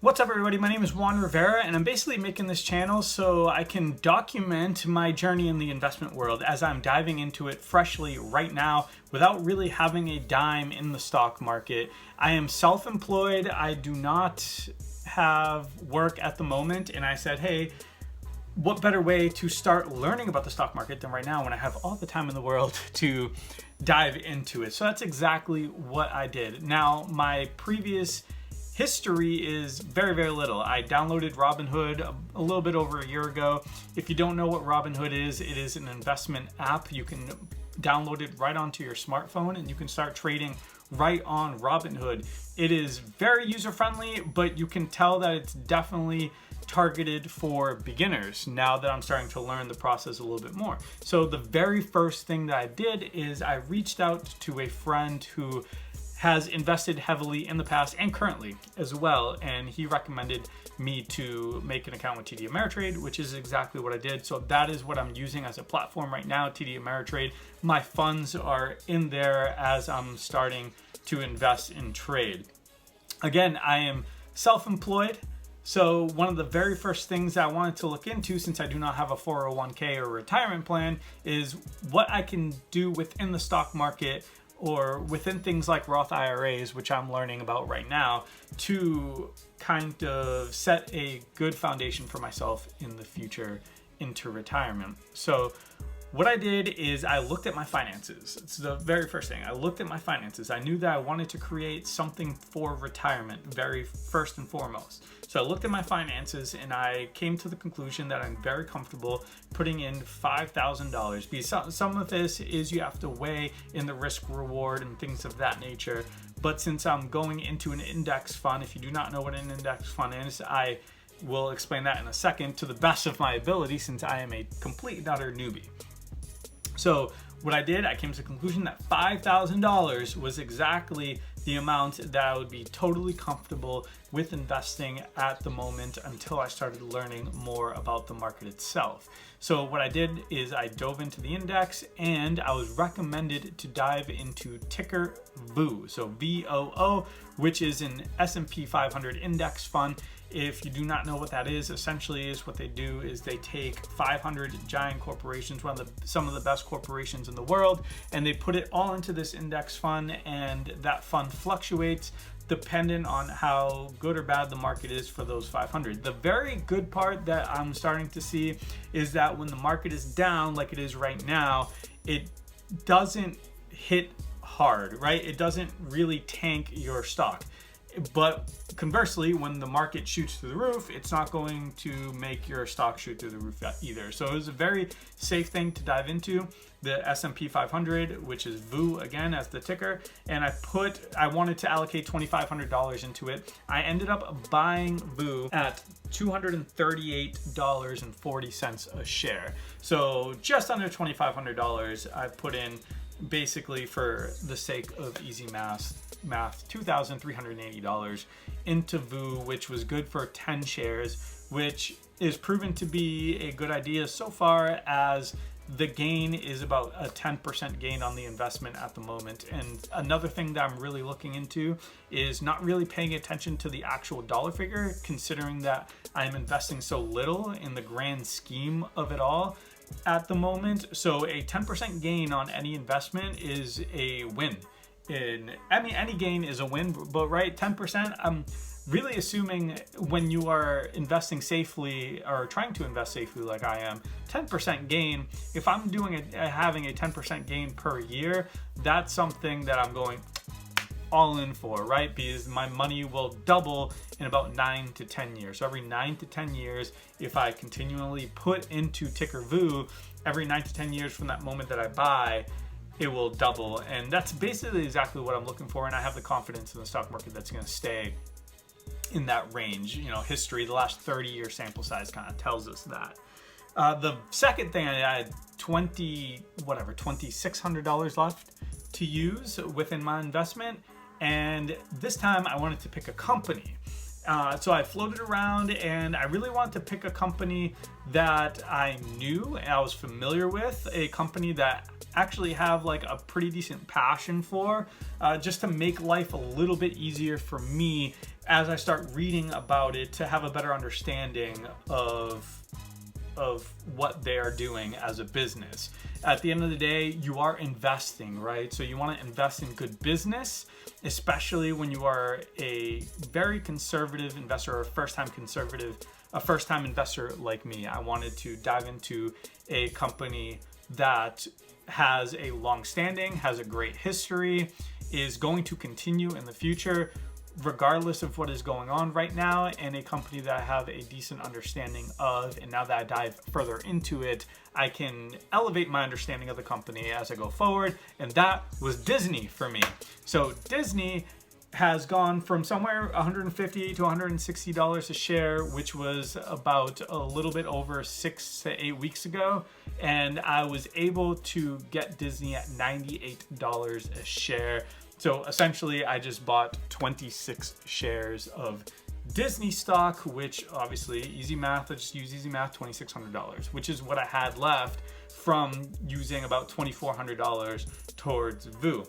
What's up, everybody? My name is Juan Rivera, and I'm basically making this channel so I can document my journey in the investment world as I'm diving into it freshly right now without really having a dime in the stock market. I am self-employed. I do not have work at the moment, and I said, hey, what better way to start learning about the stock market than right now when I have all the time in the world to dive into it. So that's exactly what I did. Now, my previous history is very, very little. I downloaded Robinhood a little bit over a year ago. If you don't know what Robinhood is, it is an investment app. You can download it right onto your smartphone and you can start trading right on Robinhood. It is very user-friendly, but you can tell that it's definitely targeted for beginners now that I'm starting to learn the process a little bit more. So the very first thing that I did is I reached out to a friend who has invested heavily in the past and currently as well, and he recommended me to make an account with TD Ameritrade, which is exactly what I did. So that is what I'm using as a platform right now, TD Ameritrade. My funds are in there as I'm starting to invest in trade. Again, I am self-employed. So one of the very first things I wanted to look into, since I do not have a 401k or retirement plan, is what I can do within the stock market or within things like Roth IRAs, which I'm learning about right now, to kind of set a good foundation for myself in the future into retirement. So what I did is I looked at my finances. It's the very first thing. I looked at my finances. I knew that I wanted to create something for retirement, very first and foremost. So I looked at my finances and I came to the conclusion that I'm very comfortable putting in $5,000. Because some of this is you have to weigh in the risk reward and things of that nature. But since I'm going into an index fund, if you do not know what an index fund is, I will explain that in a second to the best of my ability, since I am a complete and utter newbie. So what I did, I came to the conclusion that $5,000 was exactly the amount that I would be totally comfortable with investing at the moment until I started learning more about the market itself. So what I did is I dove into the index and I was recommended to dive into ticker VOO, so VOO, which is an S&P 500 index fund. If you do not know what that is, essentially is what they do is they take 500 giant corporations, some of the best corporations in the world, and they put it all into this index fund, and that fund fluctuates dependent on how good or bad the market is for those 500. The very good part that I'm starting to see is that when the market is down like it is right now, it doesn't hit hard, right? It doesn't really tank your stock. But conversely, when the market shoots through the roof, it's not going to make your stock shoot through the roof either. So it was a very safe thing to dive into, the S&P 500, which is VOO again as the ticker. And I wanted to allocate $2,500 into it. I ended up buying VOO at $238.40 a share. So just under $2,500 I put in, basically for the sake of easy math, $2,380 into VOO, which was good for 10 shares, which is proven to be a good idea so far as the gain is about a 10% gain on the investment at the moment. And another thing that I'm really looking into is not really paying attention to the actual dollar figure, considering that I'm investing so little in the grand scheme of it all at the moment. So a 10% gain on any investment is a win. Any gain is a win, but right, 10%, I'm really assuming when you are investing safely or trying to invest safely like I am, 10% gain, if I'm having a 10% gain per year, that's something that I'm going all in for, right? Because my money will double in about 9 to 10 years. So every 9 to 10 years, if I continually put into ticker VOO, every 9 to 10 years from that moment that I buy, it will double. And that's basically exactly what I'm looking for. And I have the confidence in the stock market that's going to stay in that range. You know, history, the last 30-year sample size kind of tells us that. The second thing, I had $2,600 left to use within my investment. And this time I wanted to pick a company. So I floated around and I really wanted to pick a company that I knew and I was familiar with, a company that actually have like a pretty decent passion for, just to make life a little bit easier for me as I start reading about it, to have a better understanding of what they are doing as a business. At the end of the day, you are investing, right? So you want to invest in good business, especially when you are a very conservative investor or a first-time investor like me. I wanted to dive into a company that has a long-standing, has a great history, is going to continue in the future, regardless of what is going on right now, and a company that I have a decent understanding of. And now that I dive further into it, I can elevate my understanding of the company as I go forward. And that was Disney for me. So Disney has gone from somewhere $150 to $160 a share, which was about a little bit over 6 to 8 weeks ago. And I was able to get Disney at $98 a share. So essentially, I just bought 26 shares of Disney stock, which obviously, easy math, I just use easy math, $2,600, which is what I had left from using about $2,400 towards VU.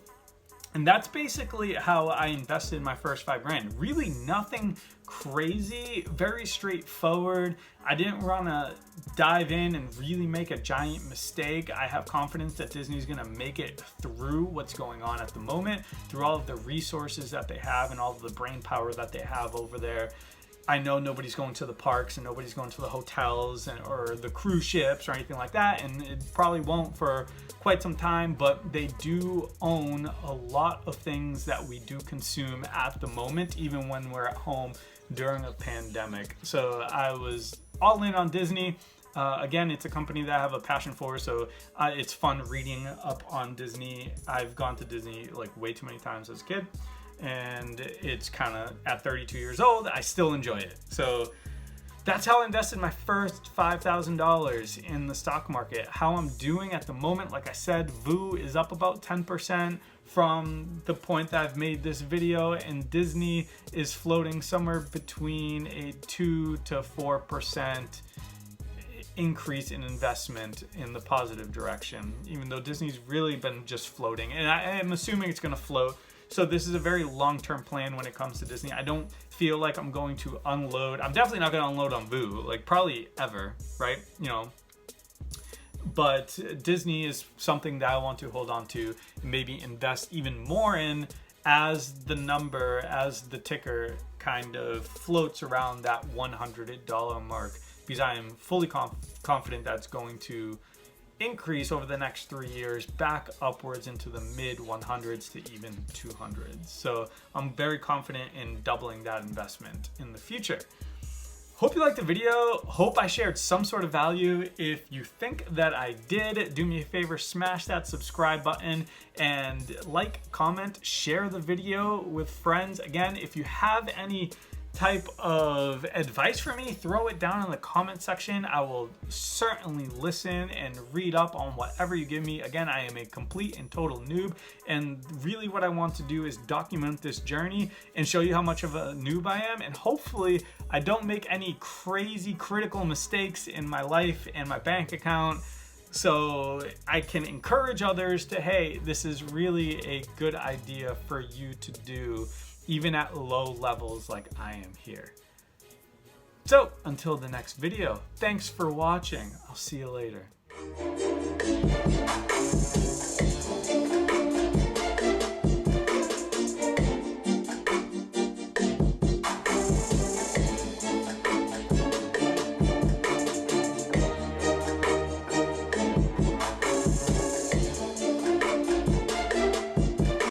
And that's basically how I invested my first $5,000. Really nothing crazy, very straightforward. I didn't want to dive in and really make a giant mistake. I have confidence that Disney's going to make it through what's going on at the moment, through all of the resources that they have and all of the brain power that they have over there. I know nobody's going to the parks and nobody's going to the hotels or the cruise ships or anything like that, and it probably won't for quite some time, but they do own a lot of things that we do consume at the moment, even when we're at home during a pandemic. So I was all in on Disney. Again, it's a company that I have a passion for, so it's fun reading up on Disney. I've gone to Disney like way too many times as a kid, and it's kind of, at 32 years old, I still enjoy it. So that's how I invested my first $5,000 in the stock market. How I'm doing at the moment, like I said, VU is up about 10% from the point that I've made this video, and Disney is floating somewhere between a 2 to 4% increase in investment in the positive direction, even though Disney's really been just floating. And I am assuming it's going to float. So this is a very long-term plan when it comes to Disney. I don't feel like I'm going to unload. I'm definitely not going to unload on VU, like probably ever, right? You know, but Disney is something that I want to hold on to and maybe invest even more in as the ticker kind of floats around that $100 mark, because I am fully confident that's going to increase over the next 3 years back upwards into the mid 100s to even 200s. So I'm very confident in doubling that investment in the future. Hope you liked the video. Hope I shared some sort of value. If you think that I did, do me a favor, smash that subscribe button and like, comment, share the video with friends. Again, if you have any type of advice for me, throw it down in the comment section. I will certainly listen and read up on whatever you give me. Again, I am a complete and total noob, and really what I want to do is document this journey and show you how much of a noob I am, and hopefully I don't make any crazy critical mistakes in my life and my bank account, so I can encourage others to, hey, this is really a good idea for you to do, even at low levels like I am here. So until the next video, thanks for watching. I'll see you later.